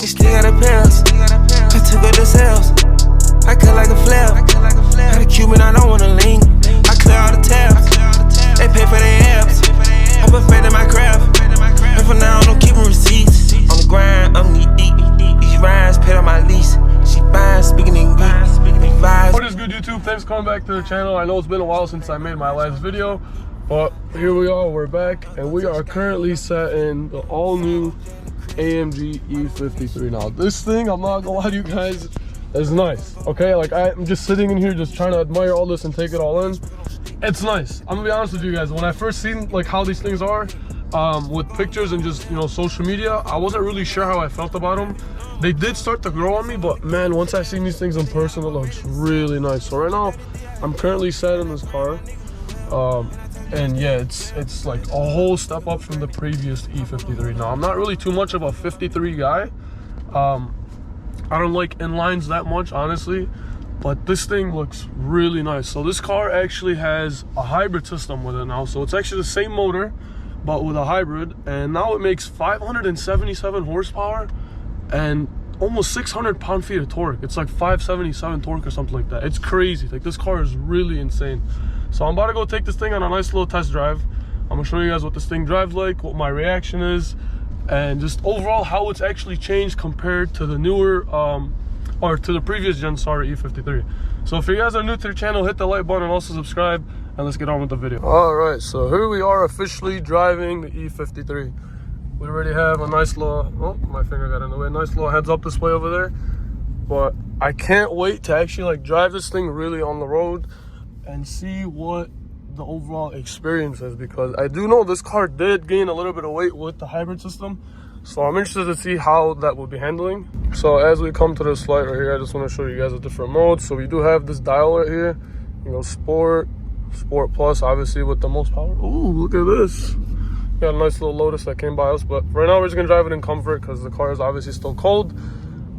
She still got her pills. I took her to sales. I cut like a flare. Got a Cuban, I don't wanna link. I clear all the tabs. They pay for their abs. I perfected my craft. And for now, don't keep receipts. On the grind, I'm knee deep. These rhymes paid on my lease. She fine, speaking in vibes. What is good, YouTube? Thanks for coming back to the channel. I know it's been a while since I made my last video, but here we are, we're back, and we are currently set in the all-new AMG E53. Now, this thing, I'm not gonna lie to you guys, is nice, okay? Like, I'm just sitting in here just trying to admire all this and take it all in. It's nice. I'm gonna be honest with you guys. When I first seen like how these things are, with pictures and just, you know, social media, I wasn't really sure how I felt about them. They did start to grow on me, but man, once I seen these things in person, it looks really nice. So right now, I'm currently sat in this car, and yeah, it's like a whole step up from the previous E53. Now, I'm not really too much of a 53 guy. I don't like inlines that much, honestly, but this thing looks really nice. So this car actually has a hybrid system with it now. So it's actually the same motor, but with a hybrid, and now it makes 577 horsepower and almost 600 pound-feet of torque. It's like 577 torque or something like that. It's crazy. Like, this car is really insane. So I'm about to go take this thing on a nice little test drive. I'm gonna show you guys what this thing drives like, what my reaction is, and just overall how it's actually changed compared to the newer or to the previous gen, sorry, E53. So if you guys are new to the channel, hit the like button and also subscribe, and let's get on with the video. All right, so here we are officially driving the E53. We already have a nice little, oh, my finger got in the way, nice little heads up display over there. But I can't wait to actually like drive this thing really on the road and see what the overall experience is, because I do know this car did gain a little bit of weight with the hybrid system. So I'm interested to see how that will be handling. So as we come to this light right here, I just want to show you guys the different modes. So we do have this dial right here, you know, Sport Plus, obviously with the most power. Ooh, look at this. Got a nice little Lotus that came by us, but right now we're just gonna drive it in comfort because the car is obviously still cold.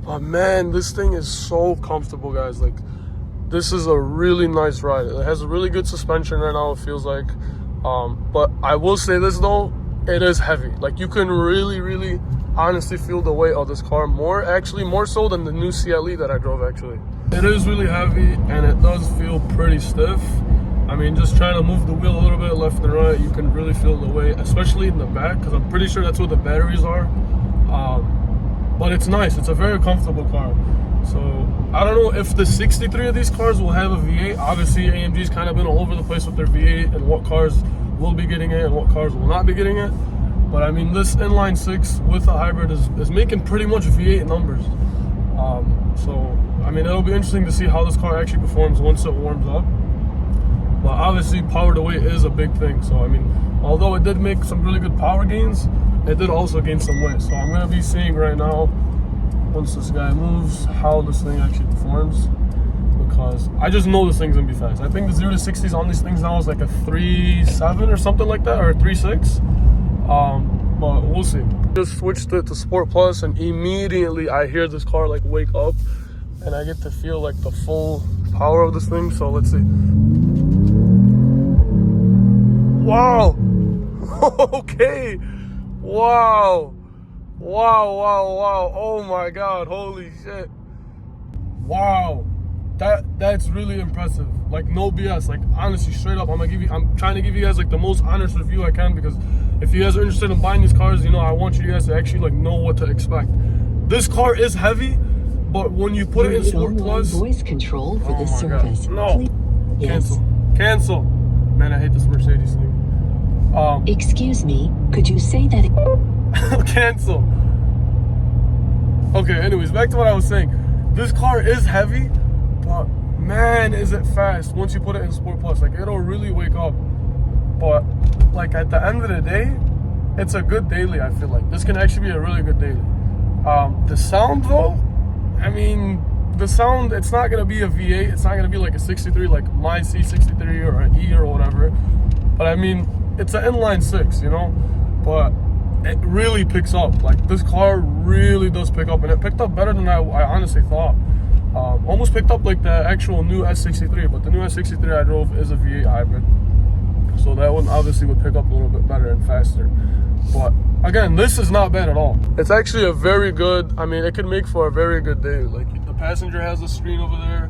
But man, this thing is so comfortable, guys. Like, this is a really nice ride. It has a really good suspension right now, it feels like. But I will say this though, it is heavy. Like, you can really honestly feel the weight of this car more so than the new CLE that I drove actually. It is really heavy and it does feel pretty stiff. I mean, just trying to move the wheel a little bit left and right, you can really feel the weight, especially in the back, because I'm pretty sure that's where the batteries are. But it's nice. It's a very comfortable car. So I don't know if the 63 of these cars will have a V8. Obviously, AMG's kind of been all over the place with their V8 and what cars will be getting it and what cars will not be getting it. But I mean, this inline 6 with a hybrid is making pretty much V8 numbers. So I mean, it'll be interesting to see how this car actually performs once it warms up. But obviously, power to weight is a big thing. So I mean, although it did make some really good power gains, it did also gain some weight. So I'm gonna be seeing right now, once this guy moves, how this thing actually performs, because I just know this thing's gonna be fast. I think the 0 to 60s on these things now is like a 3.7 or something like that, or a 3.6. But we'll see. Just switched it to Sport Plus, and immediately I hear this car like wake up, and I get to feel like the full power of this thing. So let's see. Wow. Okay. Wow. Oh my god, holy shit. Wow, that's really impressive. Like, no BS. Like, honestly, straight up, I'm trying to give you guys like the most honest review I can, because if you guys are interested in buying these cars, you know, I want you guys to actually like know what to expect. This car is heavy, but when you put it in Sport Plus, voice control for this service. No. Yes. Cancel. Man, I hate this Mercedes thing. Excuse me, could you say that? Cancel. Okay, anyways, back to what I was saying. This car is heavy, but man, is it fast once you put it in Sport Plus. Like, it'll really wake up. But like, at the end of the day, it's a good daily. I feel like this can actually be a really good daily. The sound though, I mean, the sound, it's not gonna be a V8. It's not gonna be like a 63, like my C63 or an E or whatever. But I mean, it's an inline 6, you know. But it really picks up. Like, this car really does pick up, and it picked up better than I honestly thought. Almost picked up like the actual new S63, but the new S63 I drove is a V8 hybrid. so that one obviously would pick up a little bit better and faster. But again, this is not bad at all. It's actually a very good, I mean, it could make for a very good day. Like, the passenger has a screen over there.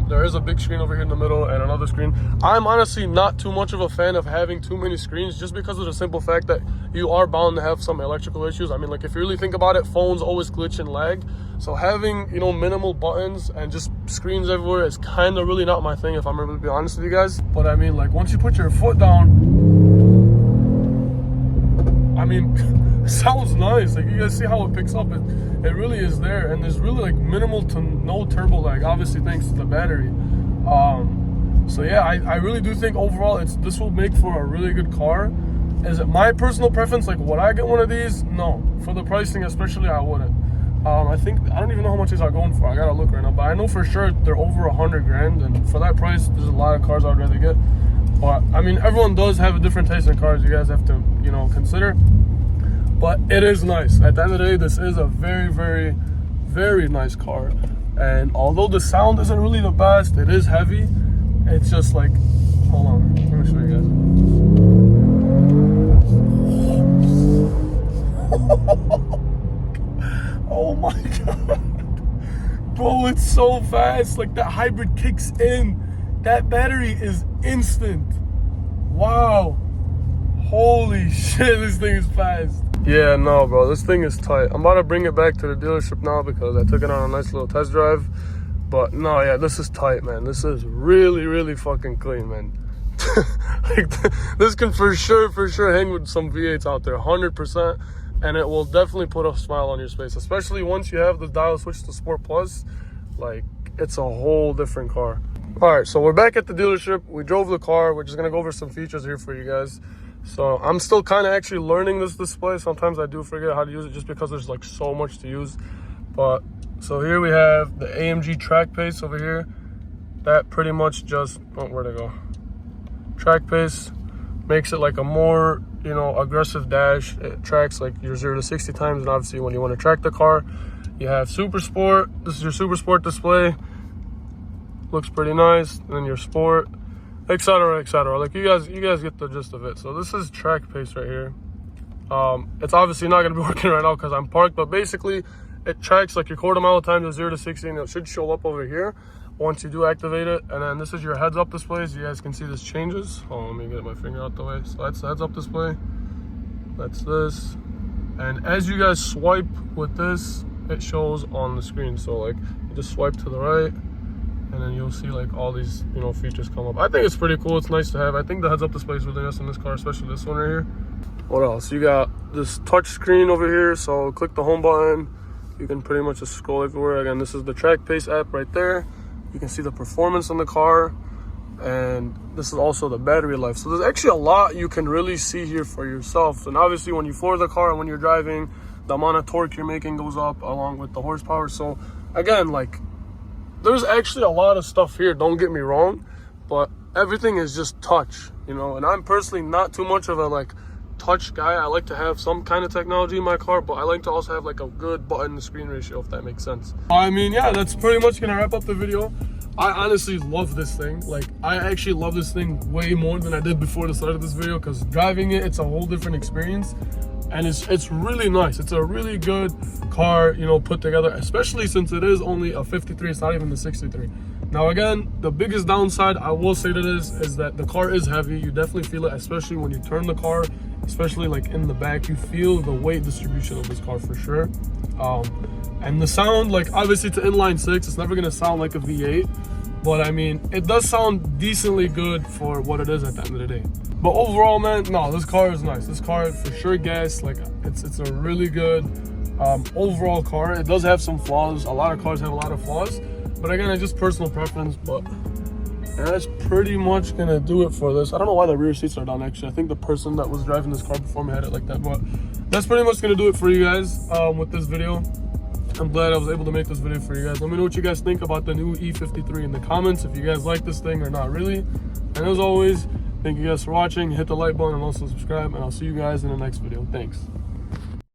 There is a big screen over here in the middle and another screen. I'm honestly not too much of a fan of having too many screens, just because of the simple fact that you are bound to have some electrical issues. I mean, like, if you really think about it, phones always glitch and lag. So having, you know, minimal buttons and just screens everywhere is kind of really not my thing, if I'm going to be honest with you guys. But I mean, like, once you put your foot down, I mean, it sounds nice. Like, you guys see how it picks up. It really is there, and there's really like minimal to no turbo lag, obviously thanks to the battery. So yeah, I really do think overall this will make for a really good car. Is it my personal preference? Like, would I get one of these? No. For the pricing especially, I wouldn't. I don't even know how much these are going for. I gotta look right now, but I know for sure they're over 100 grand, and for that price, there's a lot of cars I'd rather get. But I mean, everyone does have a different taste in cars. You guys have to, you know, consider. But it is nice. At the end of the day, this is a very, very, very nice car. And although the sound isn't really the best, it is heavy. It's just like, hold on, let me show you guys. Oh my god, bro, it's so fast. Like, that hybrid kicks in, that battery is instant. Wow, holy shit, this thing is fast. Yeah, no, bro, this thing is tight. I'm about to bring it back to the dealership now because I took it on a nice little test drive. But no, yeah, this is tight, man. This is really, really fucking clean, man. Like, this can for sure hang with some V8s out there, 100%. And it will definitely put a smile on your face, especially once you have the dial switch to Sport Plus. Like, it's a whole different car. All right, so we're back at the dealership. We drove the car. We're just gonna go over some features here for you guys. So I'm still kind of actually learning this display. Sometimes I do forget how to use it just because there's like so much to use. But so here we have the AMG track pace over here. That pretty much just, oh, where'd it go? Track pace makes it like a more, you know, aggressive dash. It tracks like your 0 to 60 times, and obviously when you want to track the car, you have Super Sport. This is your Super Sport display. Looks pretty nice. And then your Sport, etc., etc. Like, you guys get the gist of it. So this is track pace right here. It's obviously not going to be working right now because I'm parked, but basically it tracks like your quarter mile time to 0 to 60, and it should show up over here once you do activate it. And then this is your heads up display, so you guys can see this changes. Oh, let me get my finger out the way. So that's the heads up display. That's this. And as you guys swipe with this, it shows on the screen. So like, you just swipe to the right, and then you'll see like all these, you know, features come up. I think it's pretty cool. It's nice to have. I think the heads up display is really nice in this car, especially this one right here. What else? You got this touch screen over here. So click the home button. You can pretty much just scroll everywhere. Again, this is the track pace app right there. You can see the performance on the car, and this is also the battery life. So there's actually a lot you can really see here for yourself. And obviously when you floor the car and when you're driving, the amount of torque you're making goes up along with the horsepower. So again, like, there's actually a lot of stuff here, don't get me wrong, but everything is just touch, you know. And I'm personally not too much of a like touch guy. I like to have some kind of technology in my car, but I like to also have like a good button to screen ratio, if that makes sense. I mean, yeah, that's pretty much gonna wrap up the video. I honestly love this thing. Like, I actually love this thing way more than I did before the start of this video, because driving it's a whole different experience, and it's really nice. It's a really good car, you know, put together, especially since it is only a 53. It's not even the 63. Now again, the biggest downside I will say to this is that the car is heavy. You definitely feel it, especially when you turn the car, especially like in the back. You feel the weight distribution of this car for sure. And the sound, like, obviously it's an inline 6, it's never gonna sound like a V8, but I mean, it does sound decently good for what it is at the end of the day. But overall, man, no, this car is nice. This car for sure gas. Like, it's a really good overall car. It does have some flaws. A lot of cars have a lot of flaws, but again, it's just personal preference. But that's pretty much gonna do it for this. I don't know why the rear seats are down, actually. I think the person that was driving this car before me had it like that. But that's pretty much gonna do it for you guys with this video. I'm glad I was able to make this video for you guys. Let me know what you guys think about the new E53 in the comments, if you guys like this thing or not really. And as always, thank you guys for watching. Hit the like button and also subscribe, and I'll see you guys in the next video. Thanks.